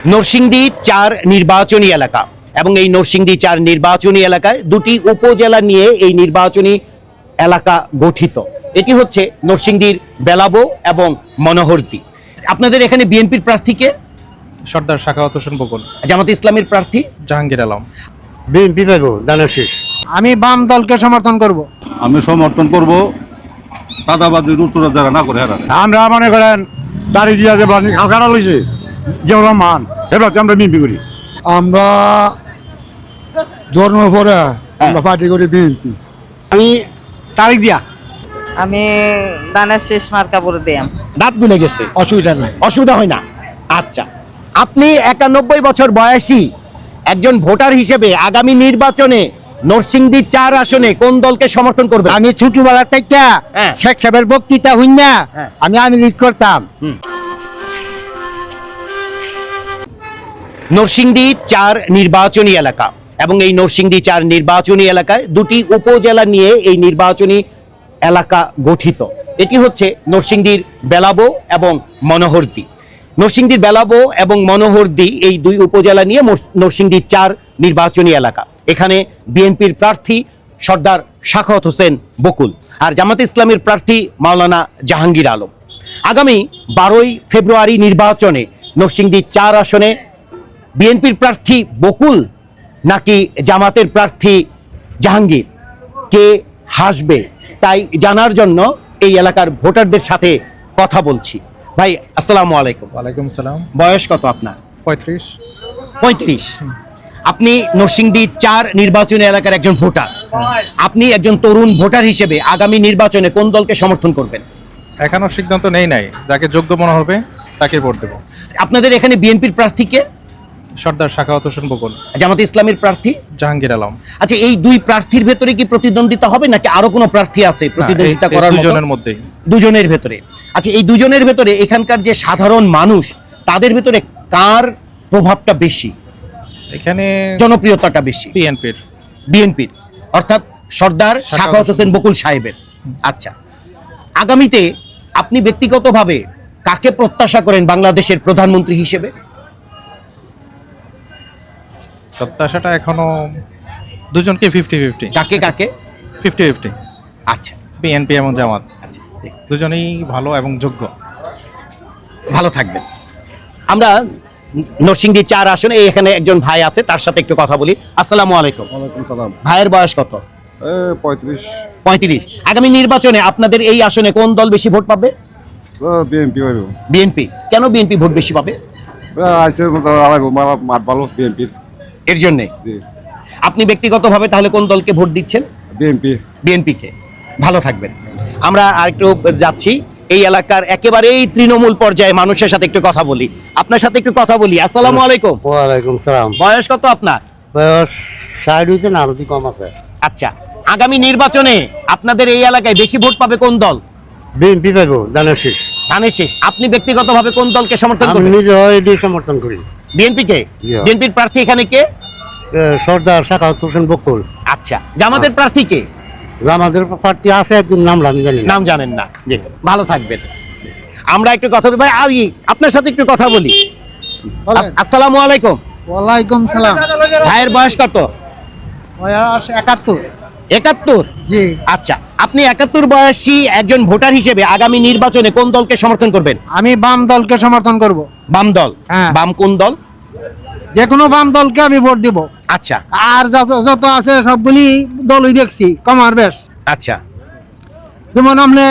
নরসিংদী ৪ নির্বাচনী এলাকা এবং এই নরসিংদী ৪ নির্বাচনী এলাকায় দুটি উপজেলা নিয়ে এই নির্বাচনী এলাকা গঠিত। এটি হচ্ছে নরসিংদীর বেলাবো এবং মনোহরদী। আপনাদের এখানে বিএনপির প্রার্থীকে সর্দার শাখাওয়াত হোসেন বকুল, জামাত ইসলামের প্রার্থী জাহাঙ্গীর আলম। বিএনপি পাইব দানের শেষ। আমি বাম দলকে সমর্থন করব। আমি সমর্থন করব সাদাবাদী উত্তরা যারা না করে হারারে। আমরা মনে করেন দাঁড়িয়ে দিয়া যে হালকাটা লইছে যেমন মান এবার আমরা বিএনপি করি। আমরা জন্ম পরে আমরা পার্টি করি বিএনপি। আমি তারিখ দিয়া আমি দানের শেষ মার্কা পরে দিয়াম। দাঁত গুলে গেছে, অসুবিধা নাই, অসুবিধা হয় না। আচ্ছা, আপনি 91 বছর বয়সী একজন ভোটার হিসেবে আগামী নির্বাচনে নরসিংদী ৪ আসনে কোন দলকে সমর্থন করবেন? আমি ছোটবেলা থেকে হ্যাঁ। শেখ সাহেবের বক্তৃতা হই না, হ্যাঁ। আমি লিড করতাম। নরসিংদী ৪ নির্বাচনী এলাকা এবং এই নরসিংদী ৪ নির্বাচনী এলাকায় দুটি উপজেলা নিয়ে এই নির্বাচনী এলাকা গঠিত। এটি হচ্ছে নরসিংদীর বেলাবো এবং মনোহরদী। নরসিংদীর বেলাবো এবং মনোহরদী এই দুই উপজেলা নিয়ে নরসিংদী ৪ নির্বাচনী এলাকা। এখানে বিএনপির প্রার্থী সর্দার শাখাওয়াত হোসেন বকুল আর জামাত ইসলামের প্রার্থী মাওলানা জাহাঙ্গীর আলম। আগামী 12ই ফেব্রুয়ারি নির্বাচনে নরসিংদী ৪ আসনে বিএনপির প্রার্থী বকুল নাকি জামাতের প্রার্থী জাহাঙ্গীর, কে হাসবে তাই জানার জন্য এই এলাকার ভোটারদের সাথে কথা বলছি। ভাই আসসালামু আলাইকুম। ওয়ালাইকুম সালাম। বয়স কত আপনার? 35। 35। আপনি নরসিংদী ৪ নির্বাচনী এলাকার একজন ভোটার। আপনি একজন তরুণ ভোটার হিসেবে আগামী নির্বাচনে কোন দলকে সমর্থন করবেন? এখনো সিদ্ধান্ত নেই নাই, যাকে যোগ্য মনে হবে তাকে ভোট দেব। আপনাদের এখানে বিএনপির প্রার্থীকে? সর্দার শাখাওয়াত হোসেন বকুল, জামাত ইসলামের প্রার্থী জাহাঙ্গীর আলম। আচ্ছা, এই দুই প্রার্থীর ভেতরে কি প্রতিদ্বন্দ্বিতা হবে নাকি আরো কোনো প্রার্থী আছে প্রতিদ্বন্দ্বিতা করার মতো? দুজনের মধ্যেই। দুজনের ভেতরে। আচ্ছা, এই দুজনের ভেতরে এখানকার যে সাধারণ মানুষ তাদের ভেতরে কার প্রভাবটা বেশি, এখানে জনপ্রিয়তাটা বেশি? বিএনপির, অর্থাৎ সর্দার শাখাওয়াত হোসেন বকুল সাহেবের। আচ্ছা, আগামীতে আপনি ব্যক্তিগতভাবে কাকে প্রত্যাশা করেন বাংলাদেশের প্রধানমন্ত্রী হিসেবে? প্রত্যাশাটা এখনো দুজনকে 50-50। কাকে কাকে? 50-50। আচ্ছা, বিএনপি এবং জামাত আচ্ছা, দুজনেই ভালো এবং যোগ্য। ভালো থাকবেন। আমরা নরসিংদী ৪ আসনে এখানে একজন ভাই আছে, তার সাথে একটু কথা বলি। আসসালামু আলাইকুম। ওয়ালাইকুম সালাম। ভাইয়ের বয়স কত? 35। 35। আগামী নির্বাচনে আপনাদের এই আসনে কোন দল বেশি ভোট পাবে? বিএনপি পাইব। বিএনপি। কেন বিএনপি ভোট বেশি পাবে? আইসে মাঠ ভালো বিএনপির। এর জন্যে আপনি ব্যক্তিগতভাবে তাহলে কোন দলকে ভোট দিচ্ছেন? বিএনপি। বিএনপিকে। ভালো থাকবেন। আমরা আরেকটু যাচ্ছি এই এলাকার একেবারেই তৃণমূল পর্যায়ে মানুষের সাথে একটু কথা বলি। আপনার সাথে একটু কথা বলি। আসসালামু আলাইকুম। ওয়ালাইকুম সালাম। বয়স কত আপনার? বয়স 60 হয়েছে না, আরো কম আছে। আচ্ছা, আগামী নির্বাচনে আপনাদের এই এলাকায় বেশি ভোট পাবে কোন দল? বিএনপি পাইব দানের শেষ। ধানের শেষ। আপনি ব্যক্তিগতভাবে কোন দলকে সমর্থন আমি করবেন? নিজে এটি সমর্থন করি। বিএনপিকে। জি। বিএনপির প্রার্থী এখানে কে? সর্দার শাখাওয়াত হোসেন বকুল। আচ্ছা, জামাতের প্রার্থী কে? আমাদের প্রার্থী আছে একজন, নাম আমি জানি না। নাম জানেন না। জি, ভালো থাকবেন। আমরা একটু কথা বলি। ভাই আমি আপনার সাথে একটু কথা বলি। আসসালামু আলাইকুম। ওয়ালাইকুম সালাম। ভাইয়ের বয়স কত? বয়স 71। 71। জি। আচ্ছা, আপনি 71 বয়সী একজন ভোটার হিসেবে আগামী নির্বাচনে কোন দলকে সমর্থন করবেন? আমি বাম দলকে সমর্থন করব। বাম দল। হ্যাঁ। বাম কোন দল? যে কোনো বাম দলকে আমি ভোট দিব। আচ্ছা আর যত আছে সবগুলি দলই দেখছি কমার বেশ। আচ্ছা। যেমন আপনি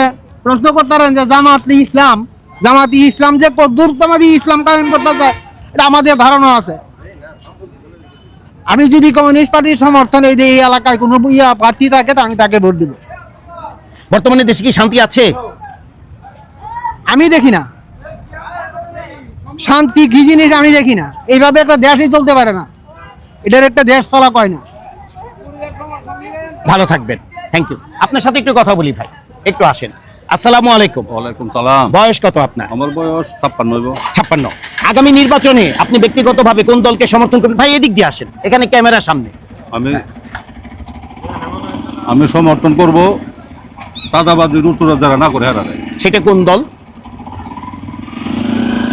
প্রশ্ন করতেন যে জামাতি ইসলাম যে কদ্দূর জামাতি ইসলাম কায়েম করতে চায়, এটা আমাদের ধারণা আছে। আমি যদি কমিউনিস্ট পার্টির সমর্থন এই যে এই এলাকায় কোনো প্রার্থী থাকে আমি তাকে ভোট দিব। বর্তমানে দেশে কি শান্তি আছে? আমি দেখি না শান্তি কি জিনিস, আমি দেখি না। এইভাবে একটা দেশই চলতে পারে না, এটার একটা দেশ চলা কয় না। ভালো থাকবেন। Thank you. আপনার সাথে একটু কথা বলি ভাই, একটু আসেন। আসসালামু আলাইকুম। ওয়ালাইকুম সালাম। বয়স কত আপনার? আমার বয়স 56। 56। আগামী নির্বাচনে আপনি ব্যক্তিগতভাবে কোন দলকে সমর্থন করবেন? ভাই এদিক দিয়ে আসেন, এখানে ক্যামেরার সামনে। আমি সমর্থন করব সাদাবাদী উত্তরা যারা না করে হারারে। সেটা কোন দল?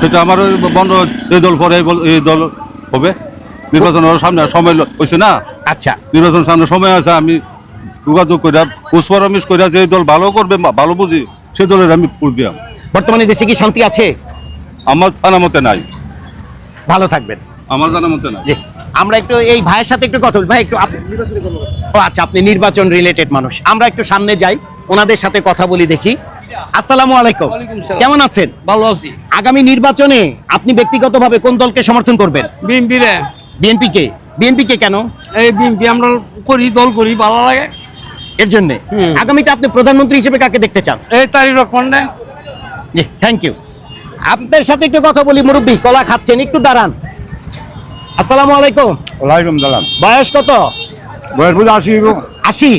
সেটা আমার ওই বন্ধ, এই দল পরে এই দল হবে। নির্বাচনের সামনে সময় হয়েছে না, আচ্ছা, নির্বাচন সামনে সময় আছে। আমি যোগাযোগ করে পুষ্পরামিশ করে যে দল ভালো করবে, ভালো বুঝি, সেই দলের আমি ভোট দিলাম। বর্তমানে দেশে কি শান্তি আছে? আমার জানা মতে নাই, ভালো থাকবেন। আমার জানা মতে নাই। জি, আমরা একটু এই ভাইয়ের সাথে একটু কথা বলি। ভাই একটু ও আচ্ছা, আপনি নির্বাচন রিলেটেড মানুষ, আমরা একটু সামনে যাই, ওনাদের সাথে কথা বলি দেখি। আসসালামু আলাইকুম, কেমন আছেন? ভালো আছি। আগামী নির্বাচনে আপনি ব্যক্তিগতভাবে কোন দলকে সমর্থন করবেন? বিএনপি রে, বিএনপি কে? বিএনপি কে কেন? এই বিএনপি আমরা করি, দল করি, ভালো লাগে। এর জন্য আগামীতে আপনি প্রধানমন্ত্রী হিসেবে কাকে দেখতে চান? এই তারিখ রক্ষণ দেয়। জি, থ্যাংক ইউ। আপনাদের সাথে একটু কথা বলি। মুরব্বী কলা খাচ্ছেন, একটু দাঁড়ান। আসসালামু আলাইকুম। ওয়ালাইকুম সালাম। বয়স কত? বয়স বুঝে 80।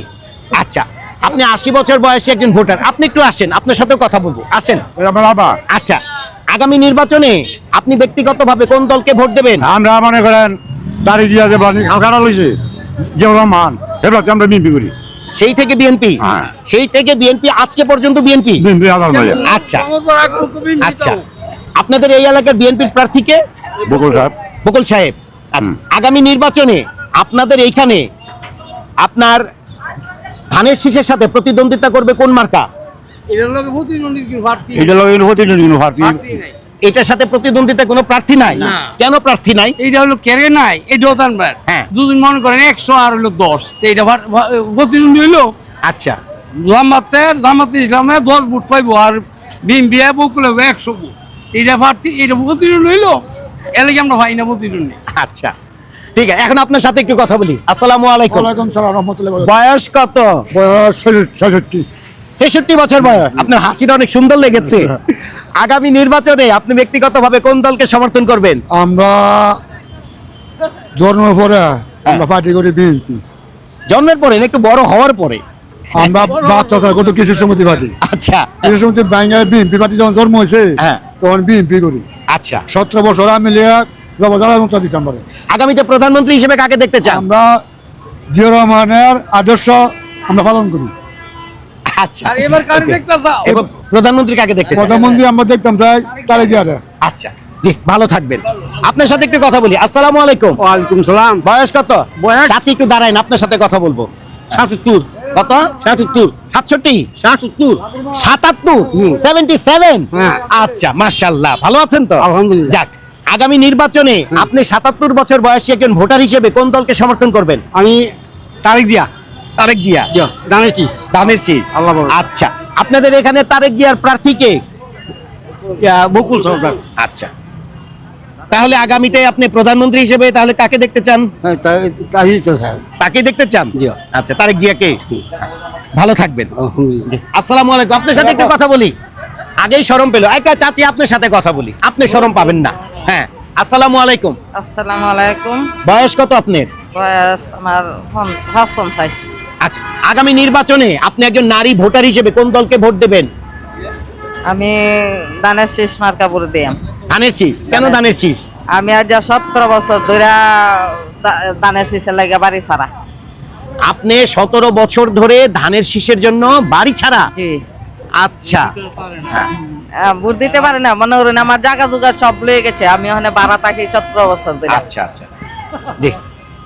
আচ্ছা, আপনি 80 বছর বয়সী একজন ভোটার, আপনি একটু আসেন, আপনার সাথেও কথা বলবো, আসেন। আমার বাবা। আচ্ছা, আগামী নির্বাচনে আপনি ব্যক্তিগতভাবে কোন দলকে ভোট দেবেন? আমরা মনে করেন তারিখ দিয়া যে বানি খাওয়া লইছে জিয়াউর রহমান, এবার আমরা বিএনপি করি। সেই থেকে বিএনপি? হ্যাঁ। সেই থেকে বিএনপি আজকে পর্যন্ত বিএনপি? বিএনপি আদার ভাইয়া। আচ্ছা আচ্ছা, আপনাদের এই এলাকার বিএনপির প্রার্থীকে? বকুল সাহেব। বকুল সাহেব। আচ্ছা, আগামী নির্বাচনে আপনাদের এইখানে আপনার ধানের শীষের সাথে প্রতিদ্বন্দ্বিতা করবে কোন মার্কা? এটার লগে প্রতিদ্বন্দ্বী কি প্রার্থী? এটা লগে প্রতিদিন কিন্তু পার্টি প্রার্থী নাই। এটার সাথে প্রতিদ্বন্দ্বিতা কোনো প্রার্থী নাই? না। কেন প্রার্থী নাই? এইটা হলো কেড়ে নাই, এটাও জানবেন। হ্যাঁ। দুজন মনে করেন 100 আর হলো 10, তো এইটা প্রতিদ্বন্দ্বী হইলো আচ্ছা, জামাতে ইসলামে 10 ভোট পাইবো, আর বিএনপি বকুল 100 ভোট। এইটা প্রার্থী, এটা প্রতিদ্বন্দ্বী হইলো, এর লাগে আমরা ভাই না প্রতিদ্বন্দ্বী। আচ্ছা, ঠিক আছে। এখন আপনার সাথে একটু কথা বলি। আসসালামু আলাইকুম। ওয়ালাইকুম সালাম রহমতুল্লাহ। বয়স কত? বয়স 66। 66 বছর বয়স। আপনার হাসিটা অনেক সুন্দর লেগেছে। আগামী নির্বাচনে আপনি ব্যক্তিগতভাবে কোন দলকে সমর্থন করবেন? আমরা জন্মের পরে আমরা পার্টি করি বিএনপি। জন্মের পরে না, একটু বড় হওয়ার পরে? আমরা বাচ্চা থাকা কত কৃষি সমিতি পার্টি, আচ্ছা কৃষি সমিতি বাংলায় বিএনপি পার্টি যখন জন্ম হয়েছে হ্যাঁ। তখন বিএনপি করি। আচ্ছা, 17 বছর আমি লিয়া জবরদস্ত ডিসেম্বরে। আগামীতে প্রধানমন্ত্রী হিসেবে কাকে দেখতে চান? আমরা জিয়াউর রহমানের আদর্শ আমরা পালন করি। আচ্ছা, আর এবার কারে okay. দেখতে চাও? এবং প্রধানমন্ত্রী কাকে দেখতে চান? প্রধানমন্ত্রী আমরা দেখতাম চাই তারে জিয়ারে। আচ্ছা, জি, ভালো থাকবেন। আপনার সাথে একটু কথা বলি। আসসালামু আলাইকুম। ওয়ালাইকুম সালাম। বয়স কত? বয়স? চাচি একটু দাঁড়ান, আপনার সাথে কথা বলবো। 77। কত? 77। 67? 77। 77? 77? হ্যাঁ। আচ্ছা, মাশাআল্লাহ, ভালো আছেন তো? আলহামদুলিল্লাহ। যাক, আগামী নির্বাচনে আপনি 77 বছর বয়সী একজন ভোটার হিসেবে কোন দলকে সমর্থন করবেন? আমি তারিখ দিয়া তারেক জিয়া। জানাইছি ধানের শীষ। আল্লাহ বড়। আচ্ছা, আপনাদের এখানে তারেক জিয়ার প্রার্থী কে? বকুল সরকার। আচ্ছা, তাহলে আগামীতে আপনি প্রধানমন্ত্রী হিসেবে তাহলে কাকে দেখতে চান? তাকে দেখতে চান? আচ্ছা, তারেক জিয়াকে। আচ্ছা, ভালো থাকবেন। জি, আসসালামু আলাইকুম। আপনার সাথে একটু কথা বলি। আগেই শরম পেল। একটা চাচি, আপনার সাথে কথা বলি, আপনি শরম পাবেন না। হ্যাঁ, আসসালামু আলাইকুম। আসসালামু আলাইকুম। বয়স কত আপনার? বয়স আমার 55। আচ্ছা, আগামী নির্বাচনে আপনি একজন নারী ভোটার হিসেবে কোন দলকে ভোট দেবেন? আমি ধানের শীষ মার্কা ভোট দিয়াম। ধানের শীষ? কেন ধানের শীষ? আমি আজ 17 বছর ধরে ধানের শীষের লাগে বাড়ি ছাড়া। আপনি 17 বছর ধরে ধানের শীষের জন্য বাড়ি ছাড়া? জি। আচ্ছা, ভোট দিতে পারি না, মনে করেন আমার জায়গা জুগা সব লয়ে গেছে, আমি ওখানে ভাড়া থাকি 17 বছর ধরে। আচ্ছা আচ্ছা, জি,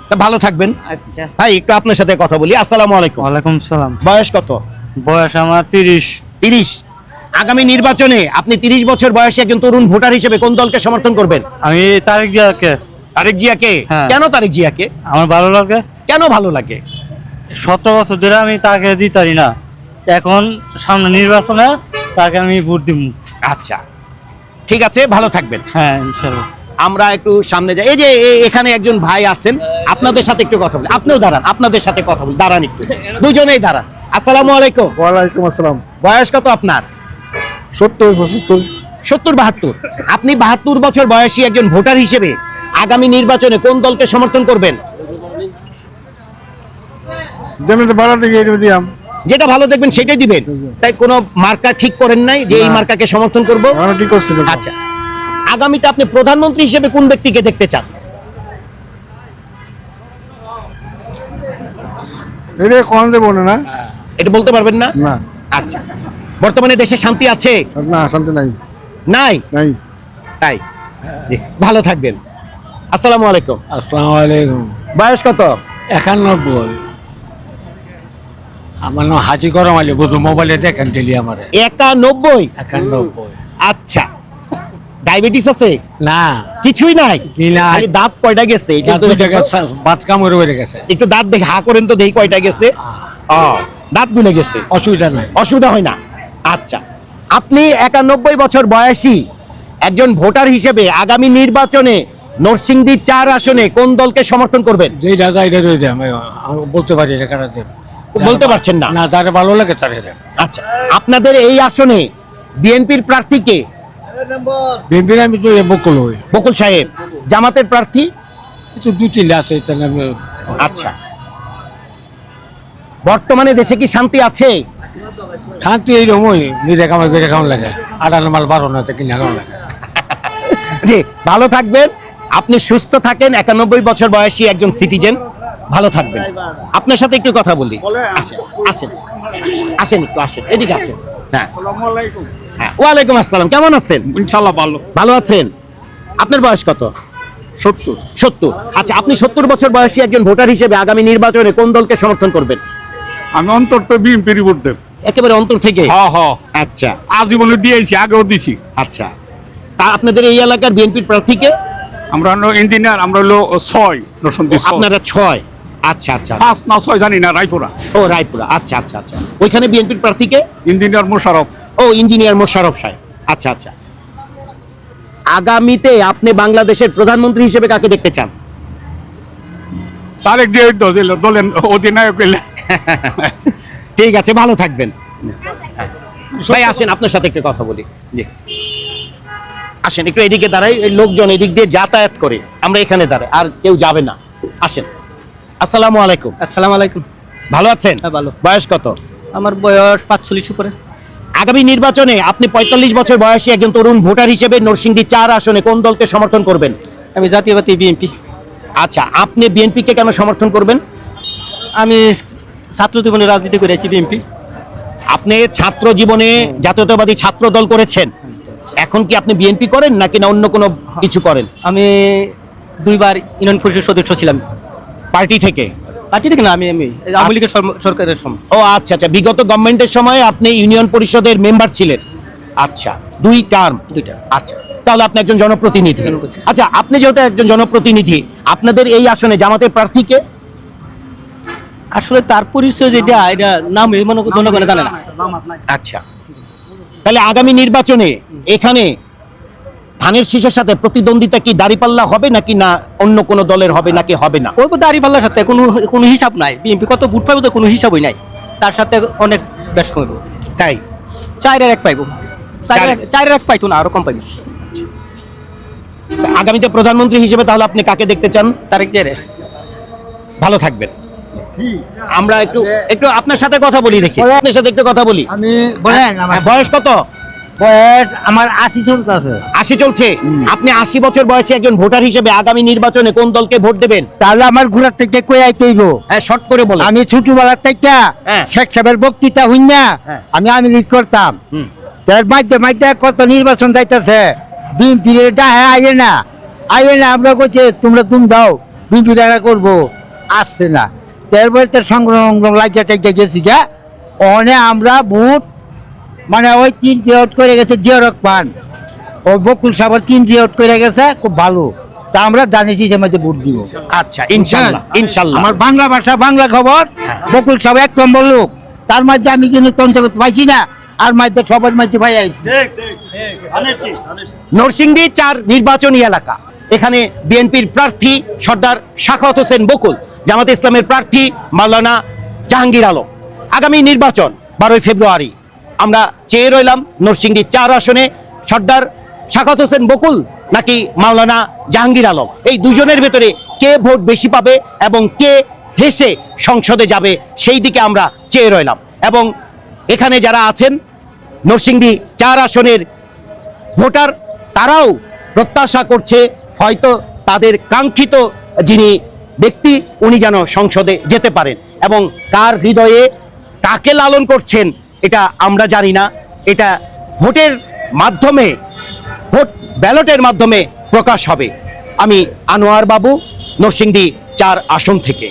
তা ভালো থাকবেন। আচ্ছা, ভাই একটু আপনার সাথে কথা বলি। আসসালামু আলাইকুম। ওয়ালাইকুম সালাম। বয়স কত? বয়স আমার 30। 30? আগামী নির্বাচনে আপনি 30 বছর বয়সী একজন তরুণ ভোটার হিসেবে কোন দলকে সমর্থন করবেন? আমি তারিখ জিয়াকে। তারেক জিয়াকে? হ্যাঁ। কেন তারেক জিয়াকে? আমার ভালো লাগে। কেন ভালো লাগে? 17 বছর ধরে আমি তাকে দিতারি না, এখন সামনে নির্বাচনে তাকে আমি ভোট দিব। আচ্ছা, ঠিক আছে, ভালো থাকবেন। হ্যাঁ, ইনশাআল্লাহ। আমরা একটু সামনে যাই। এই যে এখানে একজন ভাই আছেন, আপনাদের সাথে একটু কথা বলি। আপনিও দাঁড়ান, আপনাদের সাথে কথা বলি। দাঁড়ান একটু, দুজনেই দাঁড়ান। আসসালামু আলাইকুম। ওয়ালাইকুম আসসালাম। বয়স কত আপনার? 70 75। 70 72? আপনি 72 বছর বয়সী একজন ভোটার হিসেবে আগামী নির্বাচনে কোন দলকে সমর্থন করবেন? যেমন ভাড়া থেকে এটা দিয়াম। যেটা ভালো দেখবেন সেটাই দিবেন? তাই কোনো মার্কা ঠিক করেন নাই যে এই মার্কাকে সমর্থন করব? আমরা ঠিক করছি না। আচ্ছা, আগামীতে আপনি প্রধানমন্ত্রী হিসেবে কোন ব্যক্তিকে দেখতে চান? এটা কোন দেব না। এটা বলতে পারবেন না? না। আচ্ছা, বর্তমানে দেশে শান্তি আছে? না, শান্তি নাই। নাই? নাই। তাই জি, ভালো থাকবেন। আসসালামু আলাইকুম। আসসালামু আলাইকুম। বয়স কত? 91। আমার নাম হাজি করম আলী, বুধ মোবাইলে দেখেন ডেলি আমার 91। 91। আচ্ছা, ডায়াবেটিস আছে? না, কিছুই নাই, কি না, খালি দাঁত কয়টা গেছে এটা তো বাদ কামড়ে বেড়ে গেছে। একটু দাঁত দেখে হা করেন তো, দেখি কয়টা গেছে। ও, দাঁত গুলে গেছে, অসুবিধা নাই। অসুবিধা হয় না। আচ্ছা, আপনি 91 বছর বয়সী একজন ভোটার হিসেবে আগামী নির্বাচনে নরসিংদী 4 আসনে কোন দলকে সমর্থন করবেন? যেই দাদা এটা রয়ে দেয়, আমি বলতে পারি এটা কারা দেব। বলতে পারছেন না? না, তারে ভালো লাগে তারে দেব। আচ্ছা, আপনাদের এই আসনে বিএনপির প্রার্থীকে? বিএনপির আমি তো বকুল হই। বকুল সাহেব। জামাতের প্রার্থী? কিছু 2-3 আছে, তাহলে আমি আচ্ছা, বর্তমানে দেশে কি শান্তি আছে? শান্তি এইরকমই, নিজে কামাই করে কেমন লাগে, আড়ানো মাল 12 না তো কিনা কেমন লাগে। জি, ভালো থাকবেন, আপনি সুস্থ থাকেন, 91 বছর বয়সী একজন সিটিজেন, ভালো থাকবেন। আপনার সাথে একটু কথা বলি। আসেন আসেন আসেন, একটু আসেন, এদিকে আসেন। হ্যাঁ, হ্যাঁ, ওয়ালাইকুম আসসালাম। কেমন আছেন? ইনশাল্লাহ ভালো। ভালো আছেন? আপনার বয়স কত? 70। 70। আচ্ছা, আপনি 70 বছর বয়সী একজন ভোটার হিসেবে আগামী নির্বাচনে কোন দলকে সমর্থন করবেন? আমি অন্তত বিএনপি রিপোর্ট দেব। একেবারে অন্তর থেকে? আচ্ছা আজীবনে দিয়েছি, আগেও দিছি। আচ্ছা, তা আপনাদের এই এলাকার বিএনপির প্রার্থীকে? আমরা হলো ইঞ্জিনিয়ার, আমরা হলো 6 নরসিংদী 6। আপনারা 6। আচ্ছা আচ্ছা, 5 না 6 জানি না, রায়পুরা। ও রায়পুরা। আচ্ছা আচ্ছা আচ্ছা, ওইখানে বিএনপির প্রার্থীকে? ইঞ্জিনিয়ার মোশাররফ। ও, ইঞ্জিনিয়ার মোশাররফ সাহেব। আচ্ছা আচ্ছা, আগামীতে আপনি বাংলাদেশের প্রধানমন্ত্রী হিসেবে কাকে দেখতে চান? তারেক যে দলের অধিনায়ক হইলে। ঠিক আছে, ভালো থাকবেন। ভাই আসেন, আপনার সাথে একটু কথা বলি। জি, আসেন একটু এদিকে দাঁড়াই, এই লোকজন এদিক দিয়ে যাতায়াত করে, আমরা এখানে দাঁড়াই, আর কেউ যাবে না। আসেন। আসসালামু আলাইকুম। আসসালামু আলাইকুম। ভালো আছেন? হ্যাঁ, ভালো। বয়স কত? আমার বয়স 45 উপরে। আগামী নির্বাচনে আপনি 45 বছর বয়সী একজন তরুণ ভোটার হিসেবে নরসিংদী 4 আসনে কোন দলকে সমর্থন করবেন? আমি জাতীয়বাদী বিএনপি। আচ্ছা, আপনি বিএনপিকে কেন সমর্থন করবেন? আমি ছাত্র জীবনে রাজনীতি করেছি বিএনপি। আপনি ছাত্র জীবনে জাতীয়তাবাদী ছাত্র দল করেছেন, এখন কি আপনি বিএনপি করেন নাকি না অন্য কোনো কিছু করেন? আমি 2 বার ইউনিয়ন পরিষদ সদস্য ছিলাম। পার্টি থেকে? পার্টি থেকে না, আমি আওয়ামী লীগের সরকারের সময়। ও আচ্ছা আচ্ছা, বিগত গভর্নমেন্টের সময় আপনি ইউনিয়ন পরিষদের মেম্বার ছিলেন। আচ্ছা, 2 টার্ম। 2টা। আচ্ছা, তাহলে আপনি একজন জনপ্রতিনিধি। আচ্ছা, আপনি যেহেতু একজন জনপ্রতিনিধি, আপনাদের এই আসনে জামাতের প্রার্থীকে? আসলে তার পরিচয় যেটা, এটা নাম জনগণে জানে না। আচ্ছা, তাহলে আগামী নির্বাচনে এখানে ধানের শীষের সাথে প্রতিদ্বন্দ্বিতা কি দাঁড়িপাল্লা হবে নাকি না অন্য কোনো দলের হবে নাকি হবে না? ওই দাঁড়িপাল্লার সাথে কোনো হিসাব নাই। বিএনপি কত ভোট পাইব তো কোনো হিসাবই নাই, তার সাথে অনেক বেশ কমবে। তাই 4-1 পাইব। 4-1 পাইতো না, আরো কম পাইব। আগামীতে প্রধানমন্ত্রী হিসেবে তাহলে আপনি কাকে দেখতে চান? তারেক জিয়া। ভালো থাকবেন। আমরা একটু একটু আপনার সাথে কথা বলি, দেখি আপনার সাথে একটু কথা বলি। আমি বলেন, আমার বয়স কত? বয়স আমার 80 চলতেছে। 80 চলছে। আপনি 80 বছর বয়সী একজন ভোটার হিসেবে আগামী নির্বাচনে কোন দলকে ভোট দেবেন? তাহলে আমার ঘোরার থেকে কই আইতেইব। হ্যাঁ, শর্ট করে বলেন। আমি ছোটবেলার থেকে হ্যাঁ। শেখ সাহেবের বক্তৃতা হই না, হ্যাঁ। আমি লীগ করতাম। হুম। তার মাধ্যমে কত নির্বাচন যাইতেছে, বিএনপি ডাহে আইয়ে না, আমরা কইছে তোমরা দাও, বিএনপি ডাকা করবো, আসছে না। তারপরে তার সংগ্রাম লাইজা টাইজা গেছি গা, ওখানে আমরা ভোট মানে ওই 3 পিরিয়ড করে গেছে জিয়া রহমান, ওই বকুল সাহেব 3 পিরিয়ড করে গেছে, খুব ভালো। তা আমরা জানিছি যে মধ্যে ভোট দিব। আচ্ছা, ইনশাআল্লাহ ইনশাআল্লাহ। আমার বাংলা ভাষা, বাংলা খবর, বকুল সাহেব 1 নম্বর লোক, তার মধ্যে আমি কিন্তু তন্ত্র করতে পাইছি না, আর মধ্যে সবার মধ্যে পাই আইছি। নরসিংদী 4 নির্বাচনী এলাকা, এখানে বিএনপির প্রার্থী সর্দার সাখাওয়াত হোসেন বকুল, জামাতে ইসলামের প্রার্থী মাওলানা জাহাঙ্গীর আলম। আগামী নির্বাচন 12 ফেব্রুয়ারি। আমরা চেয়ে রইলাম নরসিংদী 4 আসনে সর্দার সাখাওয়াত হোসেন বকুল নাকি মাওলানা জাহাঙ্গীর আলম, এই দুজনের ভেতরে কে ভোট বেশি পাবে এবং কে হেসে সংসদে যাবে, সেই দিকে আমরা চেয়ে রইলাম। এবং এখানে যারা আছেন নরসিংদী 4 আসনের ভোটার, তারাও প্রত্যাশা করছে হয়তো তাদের কাঙ্ক্ষিত যিনি ব্যক্তি উনি যেন সংসদে যেতে পারেন, এবং কার হৃদয়ে কাকে লালন করছেন এটা আমরা জানি না। এটা ভোটের মাধ্যমে, ভোট ব্যালটের মাধ্যমে প্রকাশ হবে। আমি আনোয়ার বাবু, নরসিংদী 4 আসন থেকে।